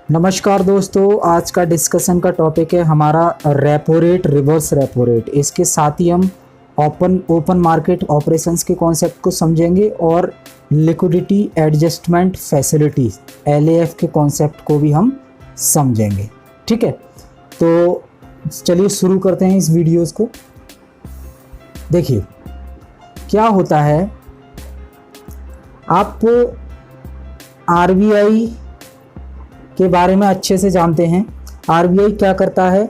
नमस्कार दोस्तों, आज का डिस्कशन का टॉपिक है हमारा repo rate, reverse repo rate. इसके साथ ही हम ओपन मार्केट ऑपरेशंस के कॉन्सेप्ट को समझेंगे और लिक्विडिटी एडजस्टमेंट फैसिलिटी LAF के कॉन्सेप्ट को भी हम समझेंगे। ठीक है, तो चलिए शुरू करते हैं इस वीडियोस को। देखिए क्या होता है, आप RBI के बारे में अच्छे से जानते हैं। RBI क्या करता है?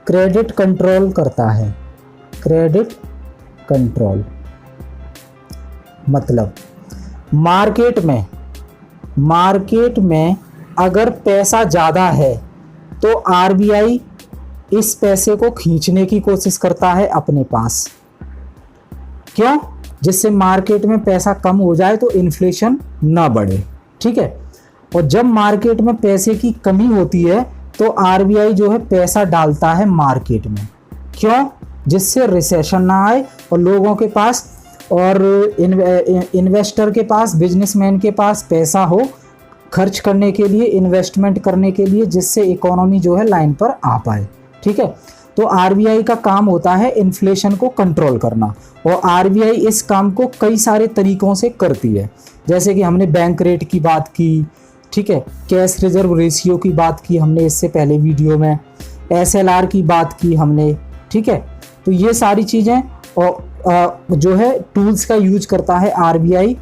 क्रेडिट कंट्रोल करता है। क्रेडिट कंट्रोल मतलब मार्केट में अगर पैसा ज़्यादा है तो RBI इस पैसे को खींचने की कोशिश करता है अपने पास। क्यों? जिससे मार्केट में पैसा कम हो जाए तो इन्फ्लेशन ना बढ़े। ठीक है, और जब मार्केट में पैसे की कमी होती है तो RBI जो है पैसा डालता है मार्केट में। क्यों? जिससे रिसेशन ना आए और लोगों के पास और इन्वेस्टर के पास, बिजनेसमैन के पास पैसा हो खर्च करने के लिए, इन्वेस्टमेंट करने के लिए, जिससे इकोनॉमी जो है लाइन पर आ पाए। ठीक है, तो RBI का काम होता है इन्फ्लेशन को कंट्रोल करना, और RBI इस काम को कई सारे तरीकों से करती है। जैसे कि हमने बैंक रेट की बात की, ठीक है, कैश रिजर्व रेशियो की बात की हमने इससे पहले वीडियो में, SLR की बात की हमने। ठीक है, तो ये सारी चीज़ें जो है टूल्स का यूज करता है RBI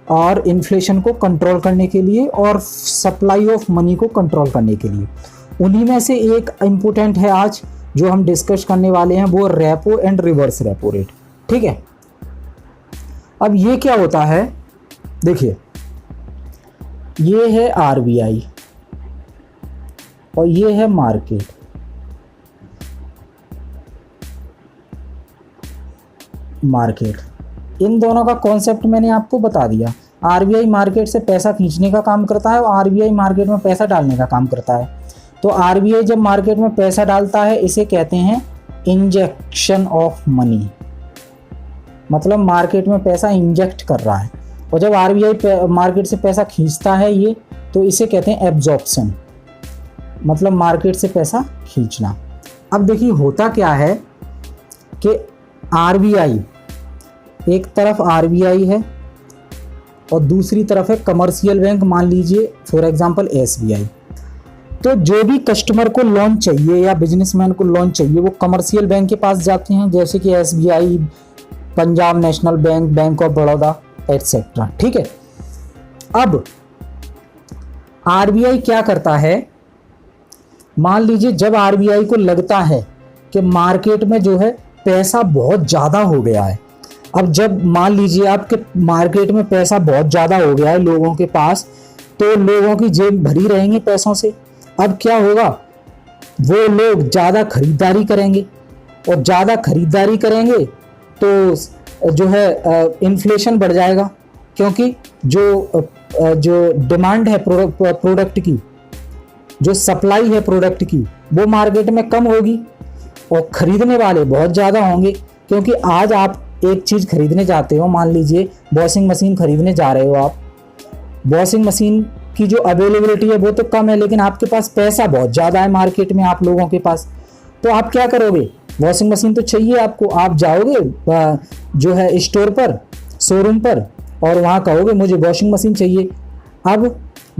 और इन्फ्लेशन को कंट्रोल करने के लिए और सप्लाई ऑफ मनी को कंट्रोल करने के लिए। उन्हीं में से एक इम्पोर्टेंट है आज जो हम डिस्कस करने वाले हैं, वो repo and reverse repo rate. ठीक है, अब ये क्या होता है, देखिए ये है RBI और ये है मार्केट। इन दोनों का कॉन्सेप्ट मैंने आपको बता दिया। RBI मार्केट से पैसा खींचने का काम करता है और RBI मार्केट में पैसा डालने का काम करता है। तो RBI जब मार्केट में पैसा डालता है इसे कहते हैं इंजेक्शन ऑफ मनी, मतलब मार्केट में पैसा इंजेक्ट कर रहा है। और जब RBI मार्केट से पैसा खींचता है ये, तो इसे कहते हैं एब्जॉर्प्शन, मतलब मार्केट से पैसा खींचना। अब देखिए होता क्या है कि RBI, एक तरफ RBI है और दूसरी तरफ है कमर्शियल बैंक, मान लीजिए फॉर एग्जांपल SBI। तो जो भी कस्टमर को लोन चाहिए या बिजनेसमैन को लोन चाहिए वो कमर्शियल बैंक के पास जाते हैं, जैसे कि SBI, Punjab national bank, bank of Baroda etcetera. ठीक है, अब RBI क्या करता है, मान लीजिए जब RBI को लगता है कि मार्केट में जो है पैसा बहुत ज़्यादा हो गया है, अब जब मान लीजिए आपके मार्केट में पैसा बहुत ज़्यादा हो गया है लोगों के पास, तो लोगों की जेब भरी रहेंगी पैसों से। अब क्या होगा, वो लोग ज़्यादा खरीदारी करेंगे और ज़्यादा खरीदारी करेंगे तो जो है इन्फ्लेशन बढ़ जाएगा, क्योंकि जो डिमांड है प्रोडक्ट की, जो सप्लाई है प्रोडक्ट की, वो मार्केट में कम होगी और खरीदने वाले बहुत ज़्यादा होंगे। क्योंकि आज आप एक चीज़ खरीदने जाते हो, मान लीजिए वॉशिंग मशीन खरीदने जा रहे हो आप, वॉशिंग मशीन की जो अवेलेबिलिटी है वो तो कम है, लेकिन आपके पास पैसा बहुत ज़्यादा है मार्केट में आप लोगों के पास। तो आप क्या करोगे, वॉशिंग मशीन तो चाहिए आपको, आप जाओगे जो है स्टोर पर, शोरूम पर, और वहाँ कहोगे मुझे वॉशिंग मशीन चाहिए। अब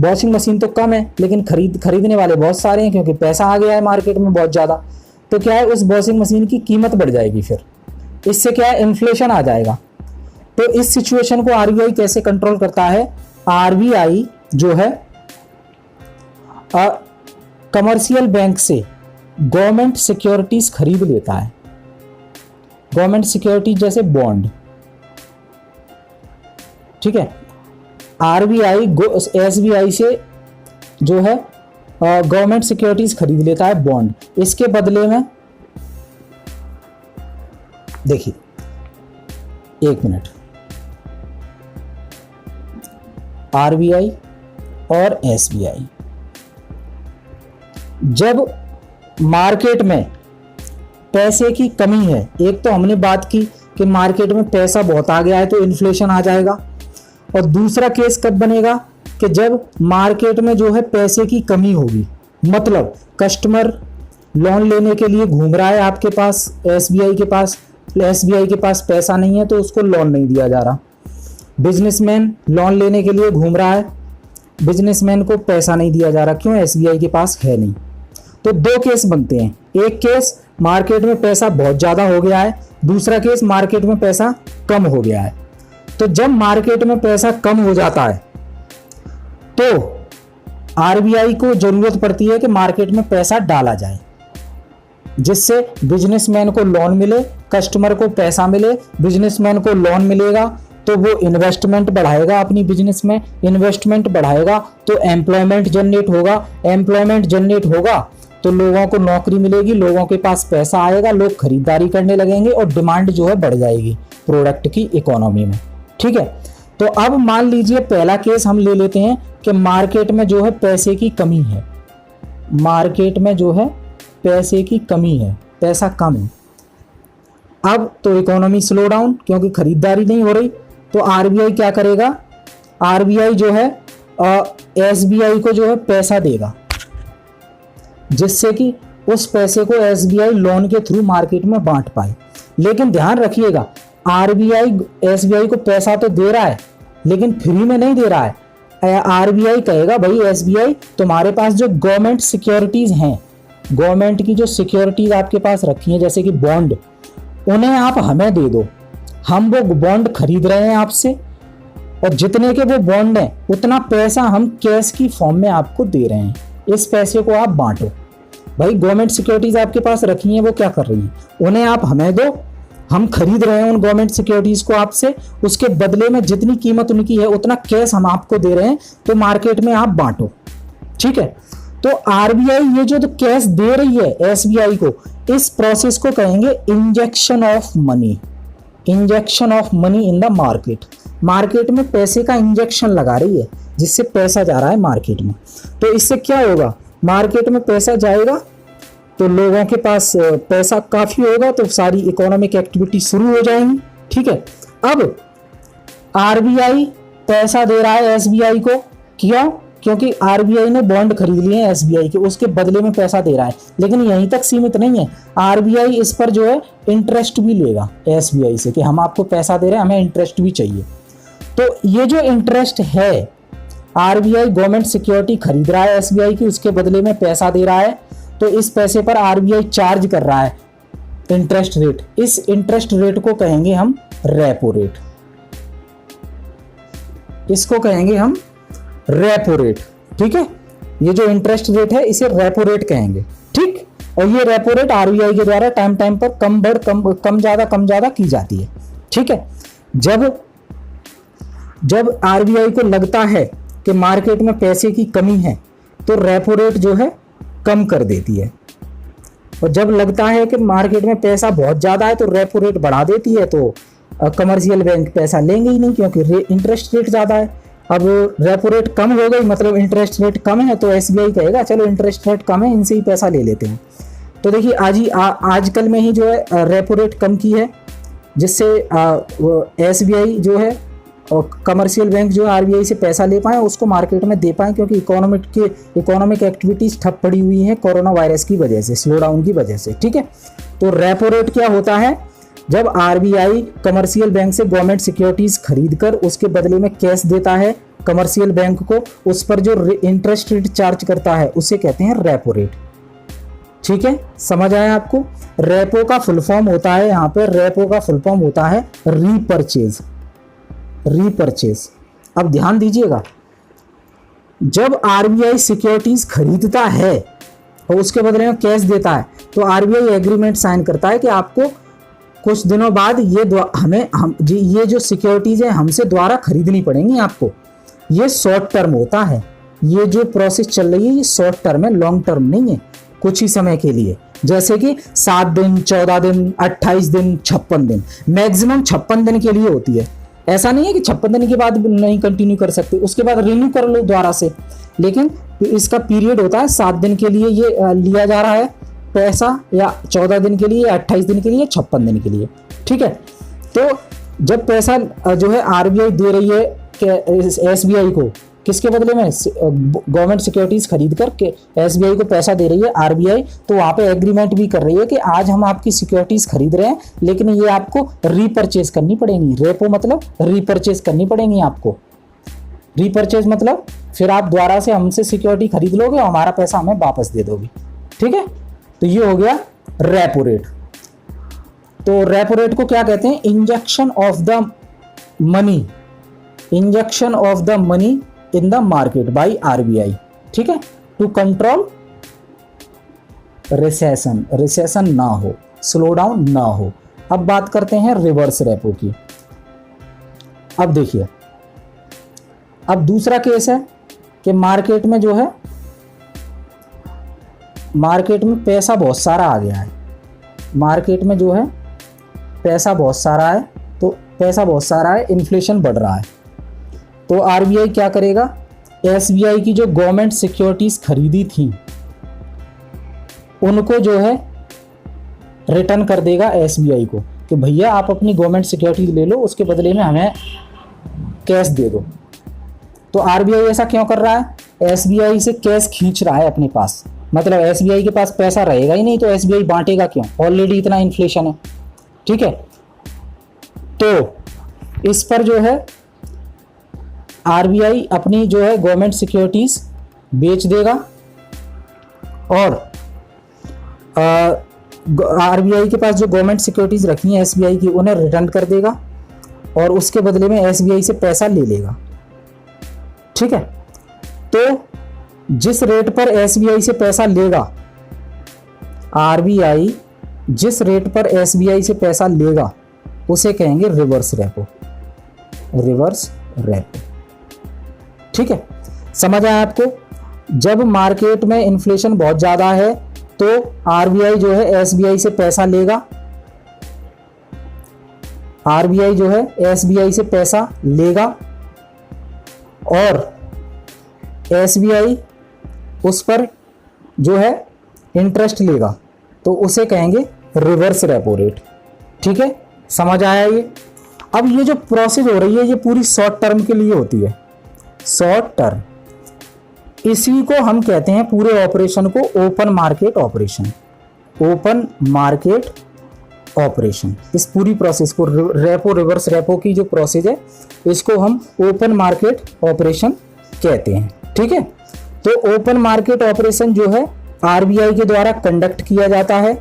वॉशिंग मशीन तो कम है लेकिन खरीदने वाले बहुत सारे हैं, क्योंकि पैसा आ गया है मार्केट में बहुत ज़्यादा। तो क्या है, उस वॉशिंग मशीन की कीमत बढ़ जाएगी, फिर इससे क्या है, इन्फ्लेशन आ जाएगा। तो इस सिचुएशन को RBI कैसे कंट्रोल करता है, RBI जो है कमर्शियल बैंक से गवर्नमेंट सिक्योरिटीज खरीद लेता है, गवर्नमेंट सिक्योरिटीज जैसे बॉन्ड। ठीक है, RBI SBI से जो है गवर्नमेंट सिक्योरिटीज खरीद लेता है, बॉन्ड। इसके बदले में देखिए, एक मिनट, RBI और SBI जब मार्केट में पैसे की कमी है, एक तो हमने बात की कि मार्केट में पैसा बहुत आ गया है तो इन्फ्लेशन आ जाएगा, और दूसरा केस कब बनेगा कि जब मार्केट में जो है पैसे की कमी होगी, मतलब कस्टमर लोन लेने के लिए घूम रहा है आपके पास, एसबीआई के पास पैसा नहीं है तो उसको लोन नहीं दिया जा रहा। बिजनेसमैन लोन लेने के लिए घूम रहा है, बिजनेसमैन को पैसा नहीं दिया जा रहा, क्यों? एसबीआई के पास है नहीं। तो दो केस बनते हैं, एक केस मार्केट में पैसा बहुत ज़्यादा हो गया है, दूसरा केस मार्केट में पैसा कम हो गया है। तो जब मार्केट में पैसा कम हो जाता है तो आरबीआई को जरूरत पड़ती है कि मार्केट में पैसा डाला जाए, जिससे बिजनेसमैन को लोन मिले, कस्टमर को पैसा मिले। बिजनेसमैन को लोन मिलेगा तो वो इन्वेस्टमेंट बढ़ाएगा अपनी बिजनेस में, इन्वेस्टमेंट बढ़ाएगा तो एम्प्लॉयमेंट जनरेट होगा, एम्प्लॉयमेंट जनरेट होगा तो लोगों को नौकरी मिलेगी, लोगों के पास पैसा आएगा, लोग खरीदारी करने लगेंगे और डिमांड जो है बढ़ जाएगी प्रोडक्ट की इकोनॉमी में। ठीक है, तो अब मान लीजिए पहला केस हम ले लेते हैं कि मार्केट में जो है पैसे की कमी है, मार्केट में जो है पैसे की कमी है, पैसा कम है। अब तो इकोनॉमी स्लो डाउन, क्योंकि खरीदारी नहीं हो रही, तो आरबीआई क्या करेगा? आरबीआई जो है एसबीआई को जो है पैसा देगा, जिससे कि उस पैसे को एसबीआई लोन के थ्रू मार्केट में बांट पाए। लेकिन ध्यान रखिएगा, आरबीआई एसबीआई को पैसा तो दे रहा है लेकिन फ्री में नहीं दे रहा है। आरबीआई कहेगा भाई एसबीआई तुम्हारे पास जो गवर्नमेंट सिक्योरिटीज हैं, गवर्नमेंट की जो सिक्योरिटीज आपके पास रखी हैं जैसे कि बॉन्ड, उन्हें आप हमें दे दो, हम वो बॉन्ड खरीद रहे हैं आपसे और जितने के वो बॉन्ड हैं उतना पैसा हम कैश की फॉर्म में आपको दे रहे हैं, इस पैसे को आप बांटो। भाई गवर्नमेंट सिक्योरिटीज आपके पास रखी हैं, वो क्या कर रही हैं? उन्हें आप हमें दो, हम खरीद रहे हैं उन गवर्नमेंट सिक्योरिटीज को आपसे, उसके बदले में जितनी कीमत उनकी है उतना कैश हम आपको दे रहे हैं, तो मार्केट में आप बांटो। ठीक है, तो आरबीआई ये जो तो कैश दे रही है एसबीआई को, इस प्रोसेस को कहेंगे injection of money, injection of money in the market. Market में पैसे का इंजेक्शन लगा रही है जिससे पैसा जा रहा है मार्केट में। तो इससे क्या होगा? मार्केट में पैसा जाएगा तो लोगों के पास पैसा काफी होगा, तो सारी इकोनॉमिक एक्टिविटी शुरू हो जाएंगी। ठीक है, अब आरबीआई पैसा दे रहा है एसबीआई को, क्यों? क्योंकि आरबीआई ने बॉन्ड खरीद लिए हैं एसबीआई के, उसके बदले में पैसा दे रहा है। लेकिन यहीं तक सीमित नहीं है, आरबीआई इस पर जो है इंटरेस्ट भी लेगा एसबीआई से कि हम आपको पैसा दे रहे हैं, हमें इंटरेस्ट भी चाहिए। तो ये जो इंटरेस्ट है, आरबीआई गवर्नमेंट सिक्योरिटी खरीद रहा है एसबीआई की, उसके बदले में पैसा दे रहा है, तो इस पैसे पर आरबीआई चार्ज कर रहा है इंटरेस्ट रेट। इस इंटरेस्ट रेट को कहेंगे हम रेपो रेट, इसको कहेंगे हम रेपो रेट। ठीक है, ये जो इंटरेस्ट रेट है इसे रेपो रेट कहेंगे। ठीक, और ये रेपो रेट आरबीआई के द्वारा टाइम टाइम पर कम ज्यादा की जाती है। ठीक है, जब आरबीआई को लगता है कि मार्केट में पैसे की कमी है तो रेपो रेट जो है कम कर देती है, और जब लगता है कि मार्केट में पैसा बहुत ज़्यादा है तो रेपो रेट बढ़ा देती है। तो कमर्शियल बैंक पैसा लेंगे ही नहीं क्योंकि इंटरेस्ट रेट ज़्यादा है। अब रेपो रेट कम हो गई, मतलब इंटरेस्ट रेट कम है, तो एसबीआई कहेगा चलो इंटरेस्ट रेट कम है, इनसे ही पैसा ले लेते हैं। तो देखिए आजकल में ही जो है रेपो रेट कम की है, जिससे एसबीआई जो है और कमर्शियल बैंक जो आरबीआई से पैसा ले पाए, उसको मार्केट में दे पाए, क्योंकि इकोनॉमिक एक्टिविटीज ठप पड़ी हुई हैं कोरोना वायरस की वजह से, स्लो डाउन की वजह से। ठीक है, तो रेपो रेट क्या होता है? जब आरबीआई कमर्शियल बैंक से गवर्नमेंट सिक्योरिटीज खरीद कर उसके बदले में कैश देता है कमर्शियल बैंक को, उस पर जो इंटरेस्ट रेट चार्ज करता है उसे कहते हैं रेपो रेट। ठीक है, समझ आया आपको? रेपो का फुल फॉर्म होता है, यहाँ पे रेपो का फुल फॉर्म होता है रीपरचेज। रीपरचेज, अब ध्यान दीजिएगा, जब आरबीआई सिक्योरिटीज खरीदता है और उसके बदले में कैश देता है तो आरबीआई एग्रीमेंट साइन करता है कि आपको कुछ दिनों बाद ये जो सिक्योरिटीज है हमसे द्वारा खरीदनी पड़ेंगी आपको। ये शॉर्ट टर्म होता है, ये जो प्रोसेस चल रही है ये शॉर्ट टर्म है, लॉन्ग टर्म नहीं है, कुछ ही समय के लिए, जैसे कि 7 दिन, 14 दिन, 28 दिन, 56 दिन, मैक्सिमम 56 दिन के लिए होती है। ऐसा नहीं है कि 56 दिन के बाद नहीं कंटिन्यू कर सकते, उसके बाद रिन्यू कर लो दोबारा से, लेकिन इसका पीरियड होता है 7 दिन के लिए ये लिया जा रहा है पैसा, या 14 दिन के लिए, या 28 दिन के लिए, 56 दिन के लिए। ठीक है, तो जब पैसा जो है आरबीआई दे रही है एसबीआई को, किसके बदले में? गवर्नमेंट सिक्योरिटीज खरीद कर एसबीआई को पैसा दे रही है आरबीआई, तो वहां पे एग्रीमेंट भी कर रही है कि आज हम आपकी सिक्योरिटीज खरीद रहे हैं, लेकिन ये आपको रीपरचेज करनी पड़ेगी। रेपो मतलब रीपरचेज करनी पड़ेगी आपको। रीपरचेज मतलब फिर आप दोबारा से हमसे सिक्योरिटी खरीद लोगे और हमारा पैसा हमें वापस दे दोगे, ठीक है। तो ये हो गया रेपो रेट। तो रेपो रेट को क्या कहते हैं? Injection of the money, injection of the money in the market by RBI, ठीक है, टू कंट्रोल रिसेशन, रिसेशन ना हो, स्लो डाउन ना हो। अब बात करते हैं रिवर्स रेपो की। अब देखिए, अब दूसरा केस है कि मार्केट में जो है, मार्केट में पैसा बहुत सारा आ गया है, मार्केट में जो है पैसा बहुत सारा है, तो पैसा बहुत सारा है, इन्फ्लेशन बढ़ रहा है, तो आरबीआई क्या करेगा? एसबीआई की जो गवर्नमेंट सिक्योरिटीज खरीदी थी उनको जो है रिटर्न कर देगा एसबीआई को कि भैया आप अपनी गवर्नमेंट सिक्योरिटीज ले लो, उसके बदले में हमें कैश दे दो। तो आरबीआई ऐसा क्यों कर रहा है? एसबीआई से कैश खींच रहा है अपने पास, मतलब एसबीआई के पास पैसा रहेगा ही नहीं, तो एसबीआई बांटेगा क्यों? ऑलरेडी इतना इन्फ्लेशन है, ठीक है। तो इस पर जो है आरबीआई अपनी जो है गवर्नमेंट सिक्योरिटीज बेच देगा और आरबीआई के पास जो गवर्नमेंट सिक्योरिटीज रखी हैं एसबीआई की उन्हें रिटर्न कर देगा और उसके बदले में एसबीआई से पैसा ले लेगा, ठीक है। तो जिस रेट पर एसबीआई से पैसा लेगा, आरबीआई जिस रेट पर एसबीआई से पैसा लेगा उसे कहेंगे रिवर्स रेपो, रिवर्स रेपो, ठीक है। समझ आया आपको? जब मार्केट में इन्फ्लेशन बहुत ज्यादा है तो आरबीआई जो है एसबीआई से पैसा लेगा, आरबीआई जो है एसबीआई से पैसा लेगा और एसबीआई उस पर जो है इंटरेस्ट लेगा, तो उसे कहेंगे रिवर्स रेपो रेट, ठीक है। समझ आया ये? अब ये जो प्रोसेस हो रही है ये पूरी शॉर्ट टर्म के लिए होती है, शॉर्ट टर्म, इसी को हम कहते हैं पूरे ऑपरेशन को open market operation, open market operation. इस पूरी प्रोसेस को रेपो रिवर्स रेपो की जो प्रोसेस है इसको हम ओपन मार्केट ऑपरेशन कहते हैं, ठीक है। तो ओपन मार्केट ऑपरेशन जो है आरबीआई के द्वारा कंडक्ट किया जाता है,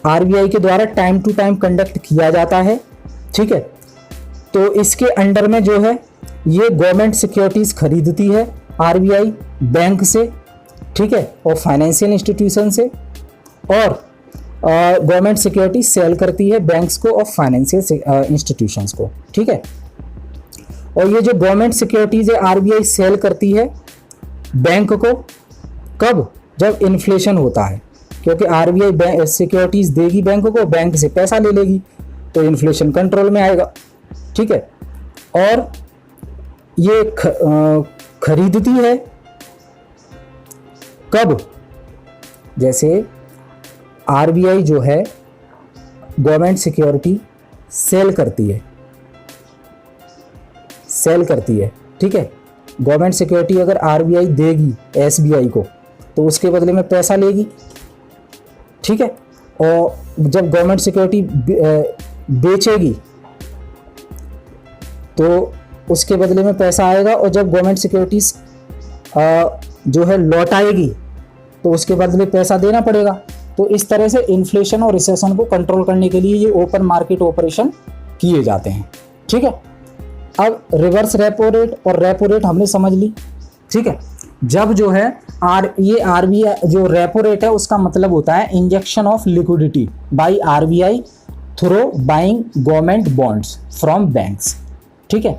आरबीआई के द्वारा टाइम टू टाइम कंडक्ट किया जाता है, ठीक है। तो इसके अंडर में जो है ये गवर्नमेंट सिक्योरिटीज खरीदती है आरबीआई बैंक से, ठीक है, और फाइनेंशियल इंस्टीट्यूशन से, और गवर्नमेंट सिक्योरिटी सेल करती है बैंक्स को और फाइनेंशियल इंस्टीट्यूशंस को, ठीक है। और ये जो गवर्नमेंट सिक्योरिटीज है आरबीआई सेल करती है बैंक को, कब? जब इन्फ्लेशन होता है, क्योंकि आरबीआई सिक्योरिटीज देगी बैंक को, बैंक से पैसा ले लेगी तो इन्फ्लेशन कंट्रोल में आएगा, ठीक है। और ये खरीदती है कब? जैसे आरबीआई जो है गवर्नमेंट सिक्योरिटी सेल करती है, सेल करती है, ठीक है। गवर्नमेंट सिक्योरिटी अगर आरबीआई देगी एसबीआई को तो उसके बदले में पैसा लेगी, ठीक है। और जब गवर्नमेंट सिक्योरिटी बेचेगी तो उसके बदले में पैसा आएगा, और जब गवर्नमेंट सिक्योरिटीज जो है लौटाएगी तो उसके बदले पैसा देना पड़ेगा। तो इस तरह से इन्फ्लेशन और रिसेशन को कंट्रोल करने के लिए ये ओपन मार्केट ऑपरेशन किए जाते हैं, ठीक है। अब रिवर्स रेपो रेट और रेपो रेट हमने समझ ली, ठीक है। जब जो है ये आरबीआई जो रेपो रेट है उसका मतलब होता है injection of liquidity by RBI through buying government bonds from banks, ठीक है,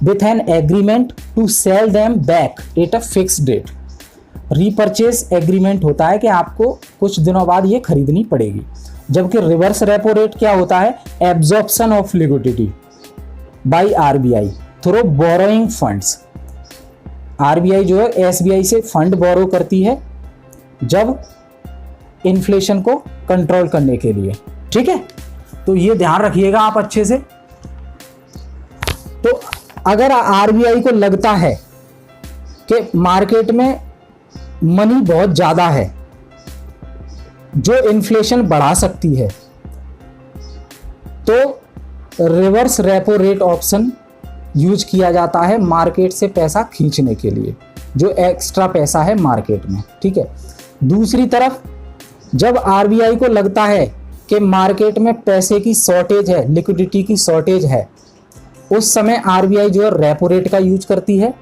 with an agreement to sell them back at a fixed date. Repurchase agreement होता है कि आपको कुछ दिनों बाद ये खरीदनी पड़ेगी, जबकि रिवर्स रेपो रेट क्या होता है? Absorption of liquidity by RBI through borrowing funds. RBI जो है एसबीआई से फंड बोरो करती है जब इन्फ्लेशन को कंट्रोल करने के लिए, ठीक है। तो ये ध्यान रखिएगा आप अच्छे से। तो अगर आरबीआई को लगता है कि मार्केट में मनी बहुत ज़्यादा है जो इन्फ्लेशन बढ़ा सकती है, तो reverse repo rate option use किया जाता है मार्केट से पैसा खींचने के लिए, जो एक्स्ट्रा पैसा है मार्केट में। ठीक है। दूसरी तरफ जब आरबीआई को लगता है कि मार्केट में पैसे की शॉर्टेज है, लिक्विडिटी की शॉर्टेज है, उस समय आरबीआई जो है रेपो रेट का यूज करती है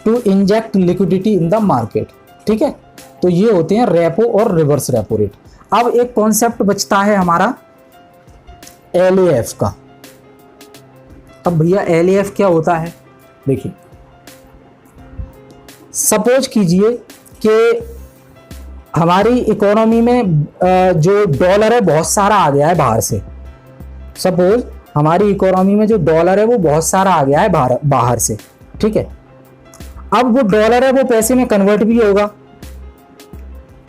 to inject liquidity in the market. ठीक है। तो ये होते हैं रेपो और रिवर्स रेपो रेट। अब एक कॉन्सेप्ट बचता है हमारा एलएएफ का। अब भैया एलएएफ क्या होता है? देखिए, सपोज कीजिए कि हमारी इकोनॉमी में जो डॉलर है बहुत सारा आ गया है बाहर से। सपोज हमारी इकोनॉमी में जो डॉलर है वो बहुत सारा आ गया है बाहर से। ठीक है। अब वो डॉलर है वो पैसे में कन्वर्ट भी होगा।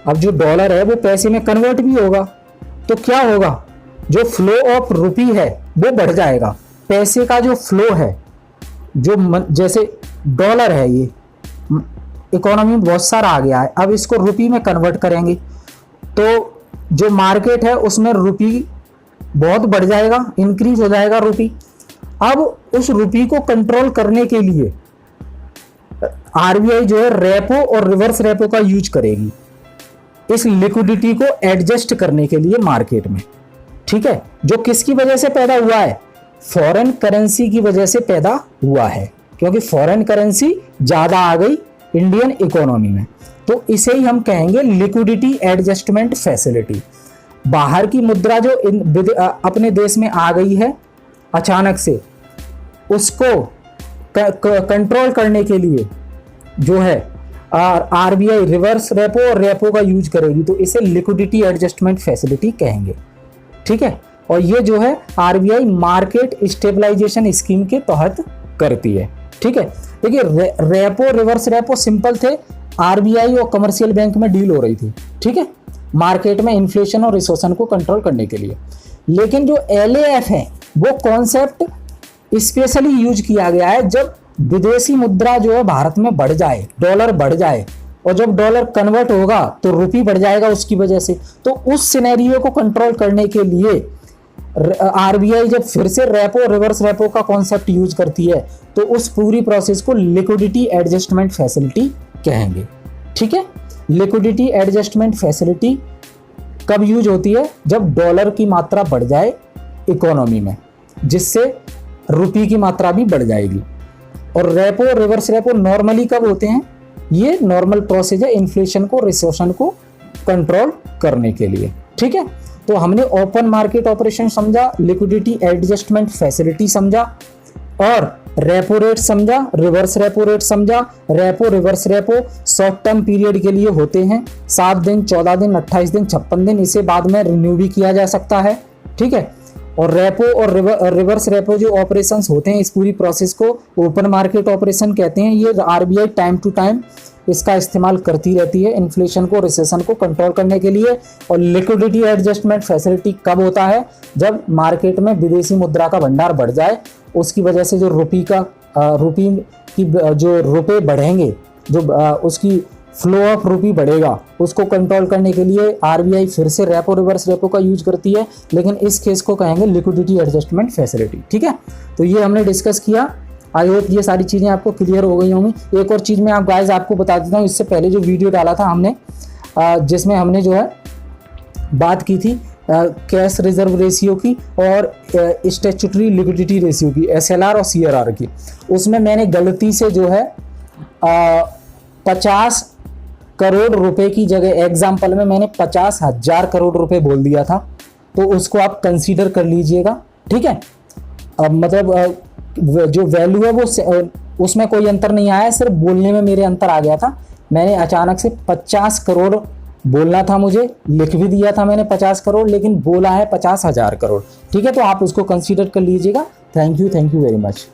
अब जो डॉलर है वो पैसे में कन्वर्ट भी होगा, तो क्या होगा? जो फ्लो ऑफ रुपी है वो बढ़ जाएगा। पैसे का जो फ्लो है, जो जैसे डॉलर है, ये इकोनॉमी में बहुत सारा आ गया है, अब इसको रुपी में कन्वर्ट करेंगे तो जो मार्केट है उसमें रुपी बहुत बढ़ जाएगा, इंक्रीज हो जाएगा रुपी। अब उस रुपी को कंट्रोल करने के लिए आरबीआई जो है रेपो और रिवर्स रेपो का यूज करेगी इस लिक्विडिटी को एडजस्ट करने के लिए मार्केट में। ठीक है। जो किसकी वजह से पैदा हुआ है? फॉरेन करेंसी की वजह से पैदा हुआ है, क्योंकि फॉरेन करेंसी ज्यादा आ गई इंडियन इकोनॉमी में, तो इसे ही हम कहेंगे लिक्विडिटी एडजस्टमेंट फैसिलिटी। बाहर की मुद्रा जो अपने देश में आ गई है अचानक से, उसको कंट्रोल करने के लिए जो है आरबीआई रिवर्स रेपो और रेपो का यूज करेगी, तो इसे लिक्विडिटी एडजस्टमेंट फैसिलिटी कहेंगे। ठीक है। और ये जो है आरबीआई मार्केट स्टेबलाइजेशन स्कीम के तहत करती है। ठीक है। देखिए, रेपो रिवर्स रेपो सिंपल थे, आरबीआई और कमर्शियल बैंक में डील हो रही थी। ठीक है, मार्केट में इन्फ्लेशन और रिसेशन को कंट्रोल करने के लिए। लेकिन जो एलएएफ है वो कॉन्सेप्ट स्पेशली यूज किया गया है जब विदेशी मुद्रा जो है भारत में बढ़ जाए, डॉलर बढ़ जाए, और जब डॉलर कन्वर्ट होगा तो रुपी बढ़ जाएगा उसकी वजह से। तो उस सिनेरियो को कंट्रोल करने के लिए आरबीआई जब फिर से रेपो रिवर्स रेपो का कॉन्सेप्ट यूज करती है तो उस पूरी प्रोसेस को लिक्विडिटी एडजस्टमेंट फैसिलिटी कहेंगे। ठीक है। लिक्विडिटी एडजस्टमेंट फैसिलिटी कब यूज होती है? जब डॉलर की मात्रा बढ़ जाए इकोनॉमी में, जिससे रुपी की मात्रा भी बढ़ जाएगी। और रेपो रिवर्स रेपो नॉर्मली कब होते हैं? ये नॉर्मल प्रोसेस है इन्फ्लेशन को, रिसेशन को कंट्रोल करने के लिए। ठीक है। तो हमने ओपन मार्केट ऑपरेशन समझा, लिक्विडिटी एडजस्टमेंट फैसिलिटी समझा, और रेपो रेट समझा, रिवर्स रेपो रेट समझा। Repo reverse repo short term period के लिए होते हैं, 7 दिन, 14 दिन, 28 दिन, 56 दिन, इसे बाद में रिन्यू भी किया जा सकता है। ठीक है। और रेपो और रिवर्स रेपो जो ऑपरेशंस होते हैं, इस पूरी प्रोसेस को ओपन मार्केट ऑपरेशन कहते हैं। ये आरबीआई टाइम टू टाइम इसका इस्तेमाल करती रहती है इन्फ्लेशन को, रिसेशन को कंट्रोल करने के लिए। और लिक्विडिटी एडजस्टमेंट फैसिलिटी कब होता है? जब मार्केट में विदेशी मुद्रा का भंडार बढ़ जाए, उसकी वजह से जो रुपी की जो रुपए बढ़ेंगे, जो उसकी फ्लो ऑफ रुपी बढ़ेगा, उसको कंट्रोल करने के लिए आरबीआई फिर से रेपो रिवर्स रेपो का यूज करती है, लेकिन इस केस को कहेंगे लिक्विडिटी एडजस्टमेंट फैसिलिटी। ठीक है। तो ये हमने डिस्कस किया। आई होप ये सारी चीज़ें आपको क्लियर हो गई होंगी। एक और चीज़ मैं आपको बता देता हूँ, इससे पहले जो वीडियो डाला था हमने, जिसमें हमने जो है बात की थी कैश रिजर्व रेशियो की और स्टैट्यूटरी लिक्विडिटी रेशियो की, एसएलआर और सीआरआर की, उसमें मैंने गलती से जो है 50 करोड़ रुपए की जगह एग्जाम्पल में मैंने 50,000 करोड़ रुपए बोल दिया था, तो उसको आप कंसीडर कर लीजिएगा। ठीक है। अब मतलब जो वैल्यू है वो उसमें कोई अंतर नहीं आया, सिर्फ बोलने में मेरे अंतर आ गया था। मैंने अचानक से 50 करोड़ बोलना था, मुझे लिख भी दिया था मैंने 50 करोड़, लेकिन बोला है 50,000 करोड़। ठीक है। तो आप उसको कंसीडर कर लीजिएगा। Thank you very much.